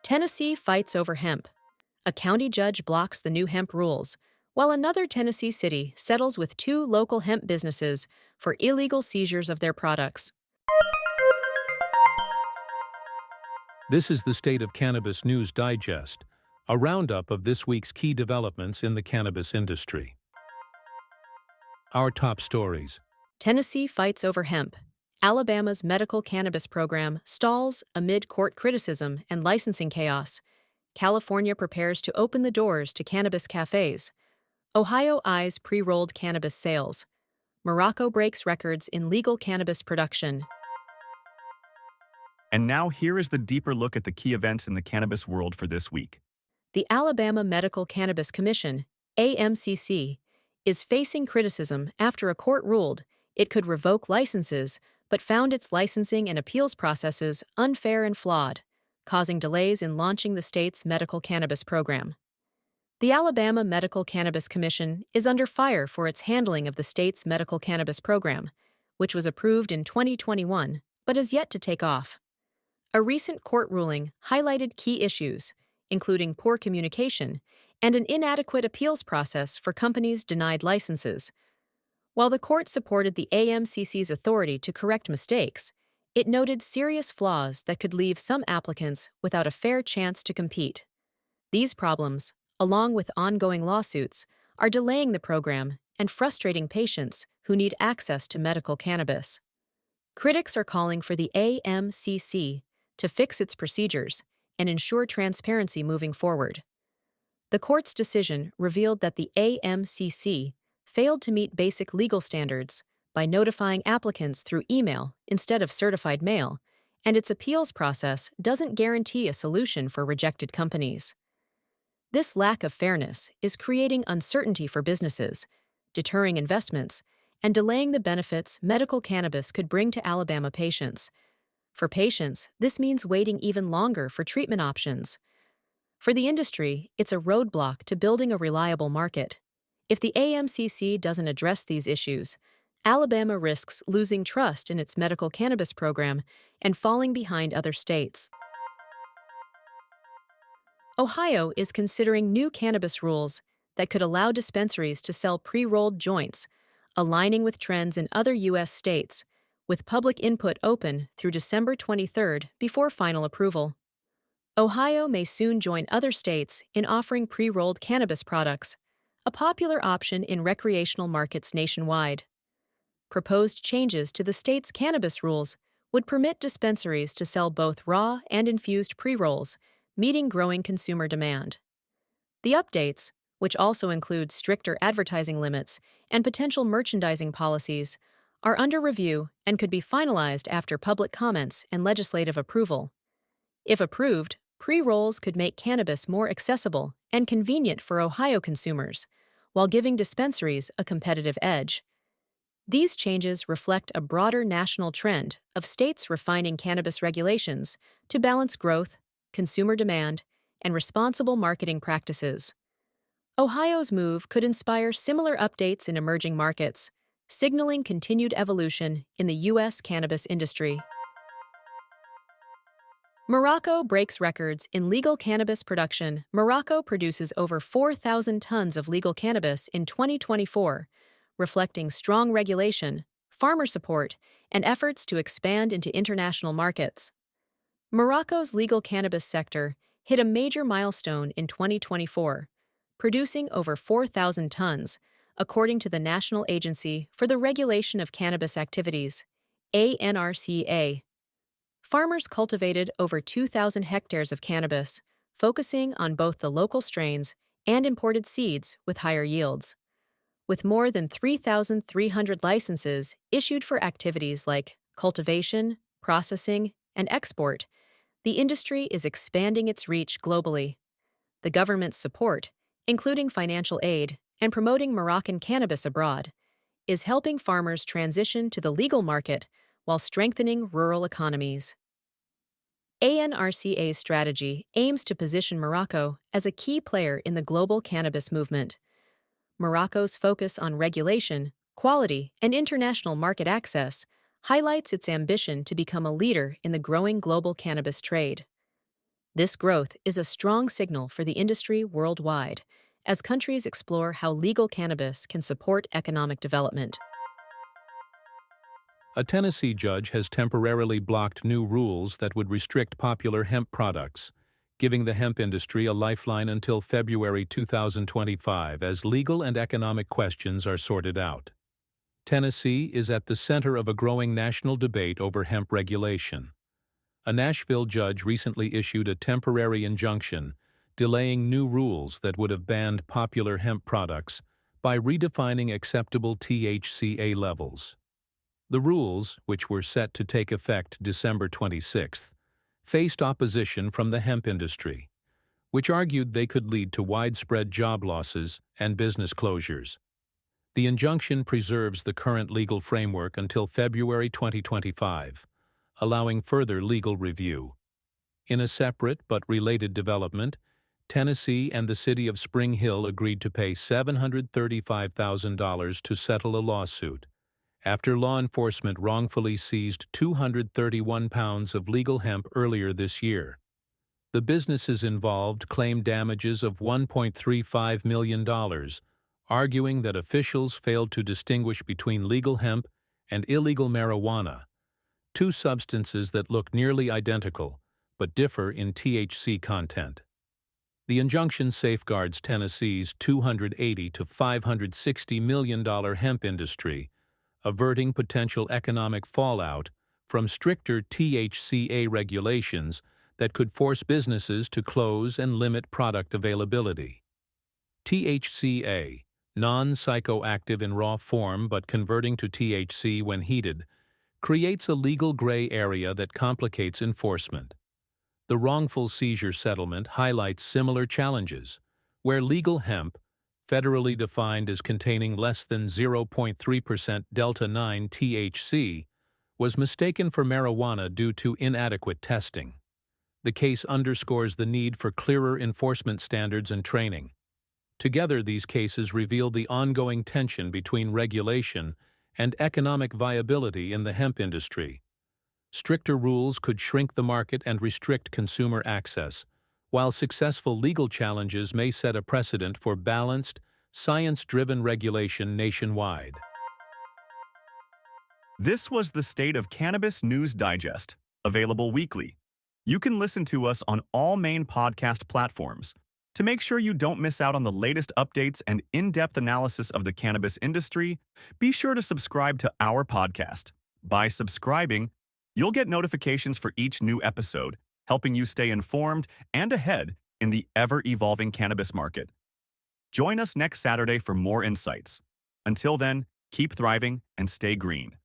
Tennessee fights over hemp. A county judge blocks the new hemp rules, while another Tennessee city settles with two local hemp businesses for illegal seizures of their products. This is the State of Cannabis News Digest, a roundup of this week's key developments in the cannabis industry. Our top stories. Tennessee fights over hemp. Alabama's medical cannabis program stalls amid court criticism and licensing chaos. California prepares to open the doors to cannabis cafes. Ohio eyes pre-rolled cannabis sales. Morocco breaks records in legal cannabis production. And now here is the deeper look at the key events in the cannabis world for this week. The Alabama Medical Cannabis Commission, AMCC, is facing criticism after a court ruled it could revoke licenses but found its licensing and appeals processes unfair and flawed, causing delays in launching the state's medical cannabis program. The Alabama Medical Cannabis Commission is under fire for its handling of the state's medical cannabis program, which was approved in 2021 but is yet to take off. A recent court ruling highlighted key issues, including poor communication and an inadequate appeals process for companies denied licenses. While the court supported the AMCC's authority to correct mistakes, it noted serious flaws that could leave some applicants without a fair chance to compete. These problems, along with ongoing lawsuits, are delaying the program and frustrating patients who need access to medical cannabis. Critics are calling for the AMCC to fix its procedures and ensure transparency moving forward. The court's decision revealed that the AMCC failed to meet basic legal standards by notifying applicants through email instead of certified mail, and its appeals process doesn't guarantee a solution for rejected companies. This lack of fairness is creating uncertainty for businesses, deterring investments, and delaying the benefits medical cannabis could bring to Alabama patients. For patients, this means waiting even longer for treatment options. For the industry, it's a roadblock to building a reliable market. If the AMCC doesn't address these issues, Alabama risks losing trust in its medical cannabis program and falling behind other states. Ohio is considering new cannabis rules that could allow dispensaries to sell pre-rolled joints, aligning with trends in other U.S. states, with public input open through December 23 before final approval. Ohio may soon join other states in offering pre-rolled cannabis products, a popular option in recreational markets nationwide. Proposed changes to the state's cannabis rules would permit dispensaries to sell both raw and infused pre-rolls, meeting growing consumer demand. The updates, which also include stricter advertising limits and potential merchandising policies, are under review and could be finalized after public comments and legislative approval. If approved, pre-rolls could make cannabis more accessible and convenient for Ohio consumers, while giving dispensaries a competitive edge. These changes reflect a broader national trend of states refining cannabis regulations to balance growth, consumer demand, and responsible marketing practices. Ohio's move could inspire similar updates in emerging markets, signaling continued evolution in the U.S. cannabis industry. Morocco breaks records in legal cannabis production. Morocco produces over 4,000 tons of legal cannabis in 2024, reflecting strong regulation, farmer support, and efforts to expand into international markets. Morocco's legal cannabis sector hit a major milestone in 2024, producing over 4,000 tons, according to the National Agency for the Regulation of Cannabis Activities, ANRCA. Farmers cultivated over 2,000 hectares of cannabis, focusing on both the local strains and imported seeds with higher yields. With more than 3,300 licenses issued for activities like cultivation, processing, and export, the industry is expanding its reach globally. The government's support, including financial aid and promoting Moroccan cannabis abroad, is helping farmers transition to the legal market while strengthening rural economies. ANRCA's strategy aims to position Morocco as a key player in the global cannabis movement. Morocco's focus on regulation, quality, and international market access highlights its ambition to become a leader in the growing global cannabis trade. This growth is a strong signal for the industry worldwide, as countries explore how legal cannabis can support economic development. A Tennessee judge has temporarily blocked new rules that would restrict popular hemp products, giving the hemp industry a lifeline until February 2025 as legal and economic questions are sorted out. Tennessee is at the center of a growing national debate over hemp regulation. A Nashville judge recently issued a temporary injunction delaying new rules that would have banned popular hemp products by redefining acceptable THCA levels. The rules, which were set to take effect December 26th, faced opposition from the hemp industry, which argued they could lead to widespread job losses and business closures. The injunction preserves the current legal framework until February 2025, allowing further legal review. In a separate but related development, Tennessee and the city of Spring Hill agreed to pay $735,000 to settle a lawsuit after law enforcement wrongfully seized 231 pounds of legal hemp earlier this year. The businesses involved claimed damages of $1.35 million, arguing that officials failed to distinguish between legal hemp and illegal marijuana, two substances that look nearly identical but differ in THC content. The injunction safeguards Tennessee's $280 to $560 million hemp industry, averting potential economic fallout from stricter THCA regulations that could force businesses to close and limit product availability. THCA, non-psychoactive in raw form but converting to THC when heated, creates a legal gray area that complicates enforcement. The wrongful seizure settlement highlights similar challenges, where legal hemp, federally defined as containing less than 0.3% delta-9 THC, was mistaken for marijuana due to inadequate testing. The case underscores the need for clearer enforcement standards and training. Together, these cases reveal the ongoing tension between regulation and economic viability in the hemp industry. Stricter rules could shrink the market and restrict consumer access, while successful legal challenges may set a precedent for balanced, science-driven regulation nationwide. This was the State of Cannabis News Digest, available weekly. You can listen to us on all main podcast platforms. To make sure you don't miss out on the latest updates and in-depth analysis of the cannabis industry, be sure to subscribe to our podcast. By subscribing, you'll get notifications for each new episode, helping you stay informed and ahead in the ever-evolving cannabis market. Join us next Saturday for more insights. Until then, keep thriving and stay green.